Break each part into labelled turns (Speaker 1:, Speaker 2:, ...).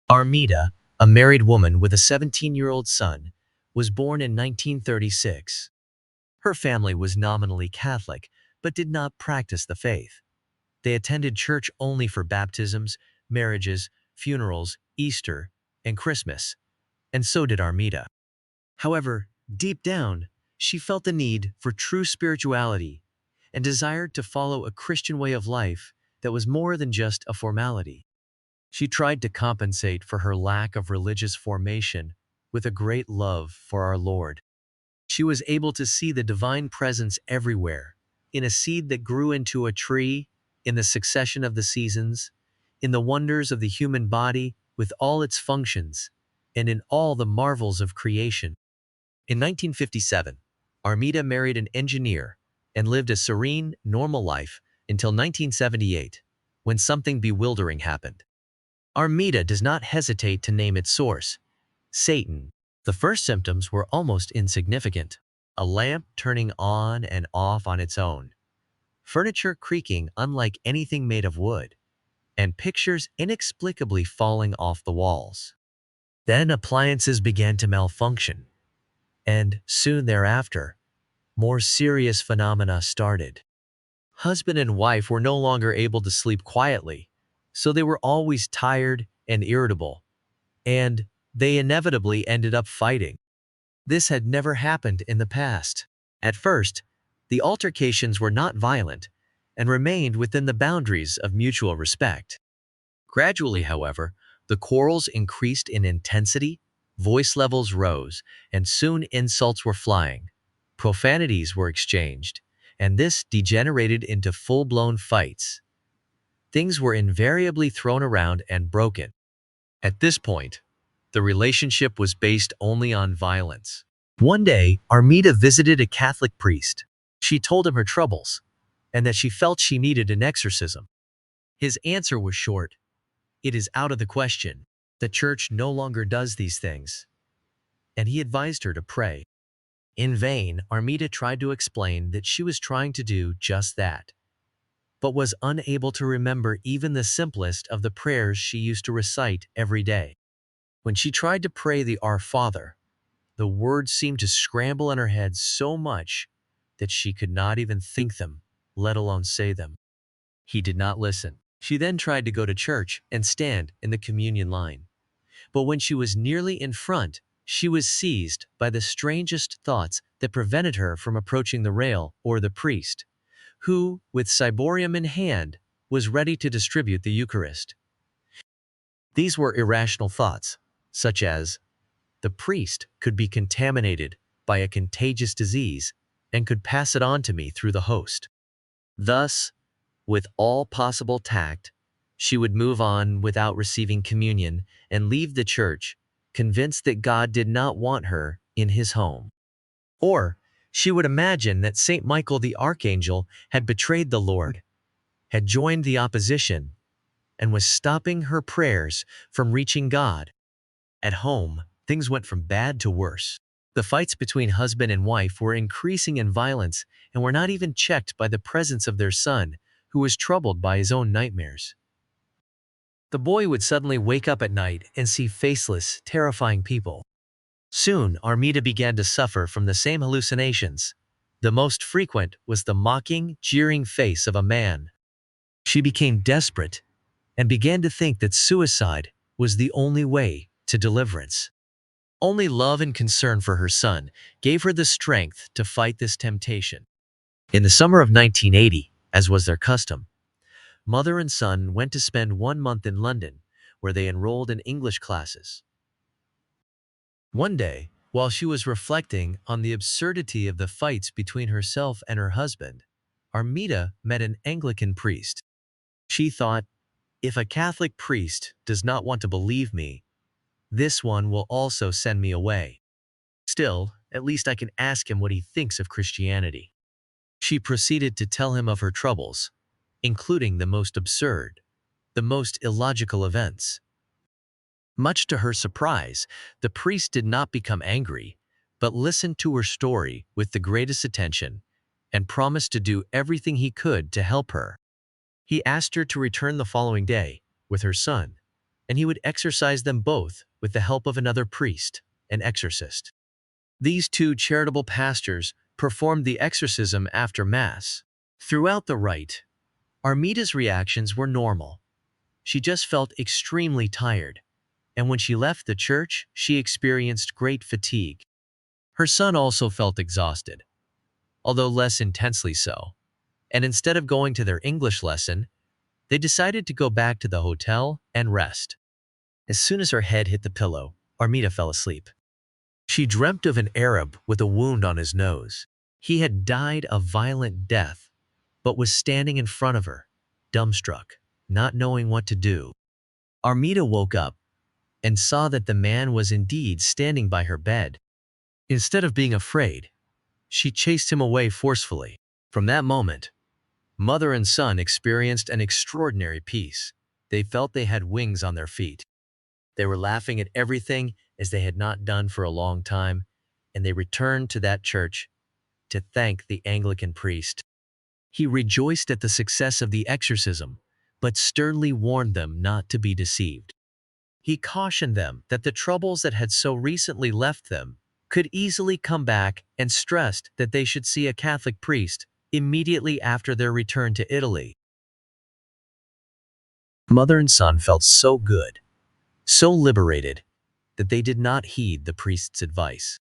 Speaker 1: Armida, a married woman with a 17-year-old son, was born in 1936. Her family was nominally Catholic, but did not practice the faith. They attended church only for baptisms, marriages, funerals, Easter, and Christmas, and so did Armida. However, deep down, she felt the need for true spirituality and desired to follow a Christian way of life that was more than just a formality. She tried to compensate for her lack of religious formation with a great love for our Lord. She was able to see the divine presence everywhere, in a seed that grew into a tree, in the succession of the seasons, in the wonders of the human body with all its functions, and in all the marvels of creation. In 1957, Armida married an engineer and lived a serene, normal life until 1978, when something bewildering happened. Armida does not hesitate to name its source, Satan. The first symptoms were almost insignificant. A lamp turning on and off on its own, furniture creaking unlike anything made of wood, and pictures inexplicably falling off the walls. Then appliances began to malfunction, and soon thereafter, more serious phenomena started. Husband and wife were no longer able to sleep quietly, so they were always tired and irritable, and they inevitably ended up fighting. This had never happened in the past. At first, the altercations were not violent and remained within the boundaries of mutual respect. Gradually, however, the quarrels increased in intensity, voice levels rose, and soon insults were flying. Profanities were exchanged, and this degenerated into full-blown fights. Things were invariably thrown around and broken. At this point, the relationship was based only on violence. One day, Armida visited a Catholic priest. She told him her troubles, and that she felt she needed an exorcism. His answer was short: "It is out of the question. The church no longer does these things." And he advised her to pray. In vain, Armida tried to explain that she was trying to do just that, but was unable to remember even the simplest of the prayers she used to recite every day. When she tried to pray the Our Father, the words seemed to scramble in her head so much that she could not even think them, let alone say them. He did not listen. She then tried to go to church and stand in the communion line. But when she was nearly in front, she was seized by the strangest thoughts that prevented her from approaching the rail or the priest, who, with ciborium in hand, was ready to distribute the Eucharist. These were irrational thoughts, such as, the priest could be contaminated by a contagious disease and could pass it on to me through the host. Thus, with all possible tact, she would move on without receiving communion and leave the church, convinced that God did not want her in his home. Or she would imagine that Saint Michael the Archangel had betrayed the Lord, had joined the opposition, and was stopping her prayers from reaching God. At home, things went from bad to worse. The fights between husband and wife were increasing in violence and were not even checked by the presence of their son, who was troubled by his own nightmares. The boy would suddenly wake up at night and see faceless, terrifying people. Soon, Armida began to suffer from the same hallucinations. The most frequent was the mocking, jeering face of a man. She became desperate and began to think that suicide was the only way to deliverance. Only love and concern for her son gave her the strength to fight this temptation. In the summer of 1980, as was their custom, mother and son went to spend 1 month in London, where they enrolled in English classes. One day, while she was reflecting on the absurdity of the fights between herself and her husband, Armida met an Anglican priest. She thought, if a Catholic priest does not want to believe me, this one will also send me away. Still, at least I can ask him what he thinks of Christianity. She proceeded to tell him of her troubles, including the most absurd, the most illogical events. Much to her surprise, the priest did not become angry, but listened to her story with the greatest attention and promised to do everything he could to help her. He asked her to return the following day with her son, and he would exorcise them both with the help of another priest, an exorcist. These two charitable pastors performed the exorcism after Mass. Throughout the rite, Armida's reactions were normal. She just felt extremely tired, and when she left the church, she experienced great fatigue. Her son also felt exhausted, although less intensely so, and instead of going to their English lesson, they decided to go back to the hotel and rest. As soon as her head hit the pillow, Armida fell asleep. She dreamt of an Arab with a wound on his nose. He had died a violent death, but was standing in front of her, dumbstruck, not knowing what to do. Armida woke up and saw that the man was indeed standing by her bed. Instead of being afraid, she chased him away forcefully. From that moment, mother and son experienced an extraordinary peace. They felt they had wings on their feet. They were laughing at everything as they had not done for a long time, and they returned to that church to thank the Anglican priest. He rejoiced at the success of the exorcism, but sternly warned them not to be deceived. He cautioned them that the troubles that had so recently left them could easily come back and stressed that they should see a Catholic priest immediately after their return to Italy. Mother and son felt so good, so liberated, that they did not heed the priest's advice.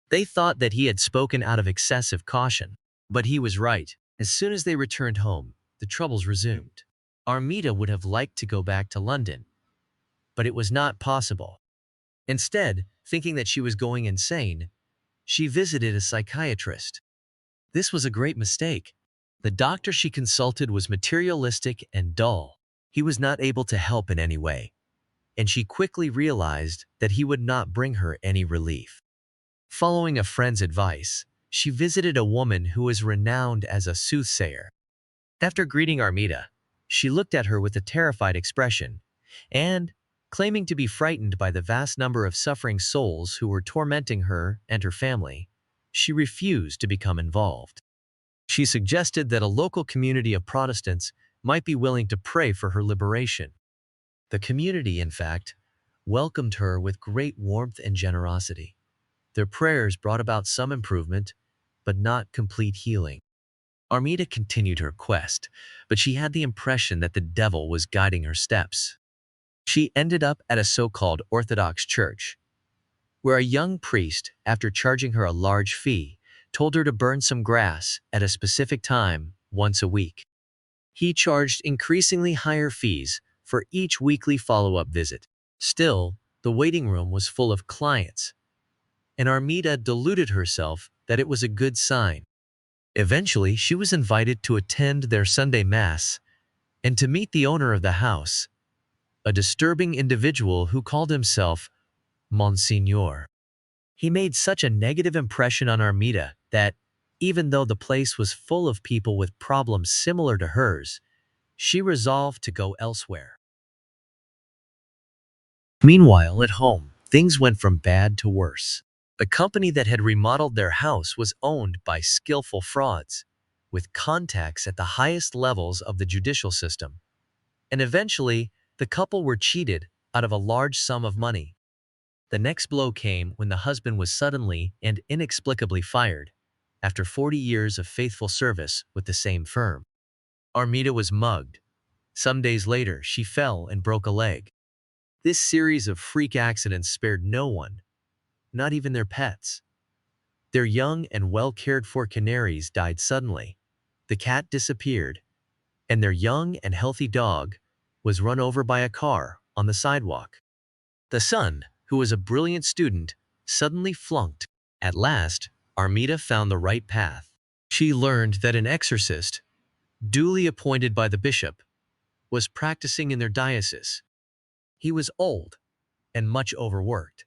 Speaker 1: They thought that he had spoken out of excessive caution, but he was right. As soon as they returned home, the troubles resumed. Armida would have liked to go back to London, but it was not possible. Instead, thinking that she was going insane, she visited a psychiatrist. This was a great mistake. The doctor she consulted was materialistic and dull. He was not able to help in any way, and she quickly realized that he would not bring her any relief. Following a friend's advice, she visited a woman who was renowned as a soothsayer. After greeting Armida, she looked at her with a terrified expression, and, claiming to be frightened by the vast number of suffering souls who were tormenting her and her family, she refused to become involved. She suggested that a local community of Protestants might be willing to pray for her liberation. The community, in fact, welcomed her with great warmth and generosity. Their prayers brought about some improvement, but not complete healing. Armida continued her quest, but she had the impression that the devil was guiding her steps. She ended up at a so-called Orthodox church, where a young priest, after charging her a large fee, told her to burn some grass at a specific time once a week. He charged increasingly higher fees for each weekly follow-up visit. Still, the waiting room was full of clients, and Armida deluded herself that it was a good sign. Eventually, she was invited to attend their Sunday Mass and to meet the owner of the house, a disturbing individual who called himself Monsignor. He made such a negative impression on Armida that, even though the place was full of people with problems similar to hers, she resolved to go elsewhere. Meanwhile, at home, things went from bad to worse. The company that had remodeled their house was owned by skillful frauds, with contacts at the highest levels of the judicial system. And eventually, the couple were cheated out of a large sum of money. The next blow came when the husband was suddenly and inexplicably fired, after 40 years of faithful service with the same firm. Armida was mugged. Some days later, she fell and broke a leg. This series of freak accidents spared no one, not even their pets. Their young and well-cared-for canaries died suddenly. The cat disappeared, and their young and healthy dog was run over by a car on the sidewalk. The son, who was a brilliant student, suddenly flunked. At last, Armida found the right path. She learned that an exorcist, duly appointed by the bishop, was practicing in their diocese. He was old and much overworked,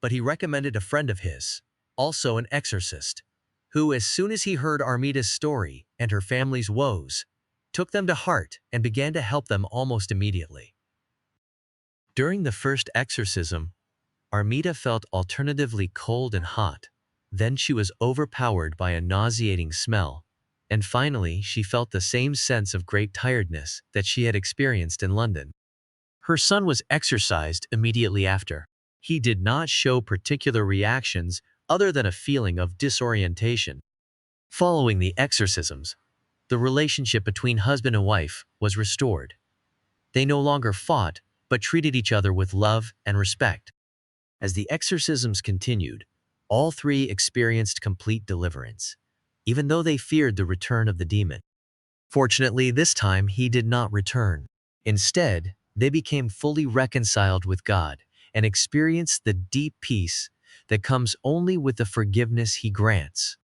Speaker 1: but he recommended a friend of his, also an exorcist, who, as soon as he heard Armida's story and her family's woes, took them to heart and began to help them almost immediately. During the first exorcism, Armida felt alternatively cold and hot. Then she was overpowered by a nauseating smell, and finally she felt the same sense of great tiredness that she had experienced in London. Her son was exorcised immediately after. He did not show particular reactions other than a feeling of disorientation. Following the exorcisms, the relationship between husband and wife was restored. They no longer fought, but treated each other with love and respect. As the exorcisms continued, all three experienced complete deliverance, even though they feared the return of the demon. Fortunately, this time he did not return. Instead, they became fully reconciled with God and experienced the deep peace that comes only with the forgiveness he grants.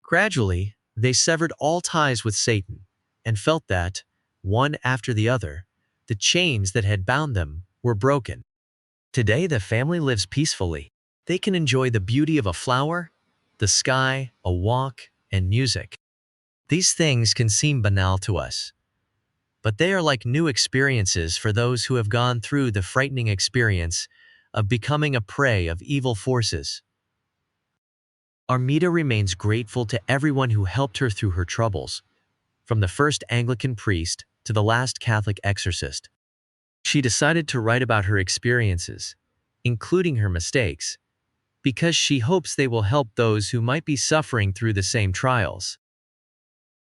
Speaker 1: Gradually, they severed all ties with Satan and felt that, one after the other, the chains that had bound them were broken. Today, the family lives peacefully. They can enjoy the beauty of a flower, the sky, a walk, and music. These things can seem banal to us, but they are like new experiences for those who have gone through the frightening experience of becoming a prey of evil forces. Armida remains grateful to everyone who helped her through her troubles, from the first Anglican priest to the last Catholic exorcist. She decided to write about her experiences, including her mistakes, because she hopes they will help those who might be suffering through the same trials.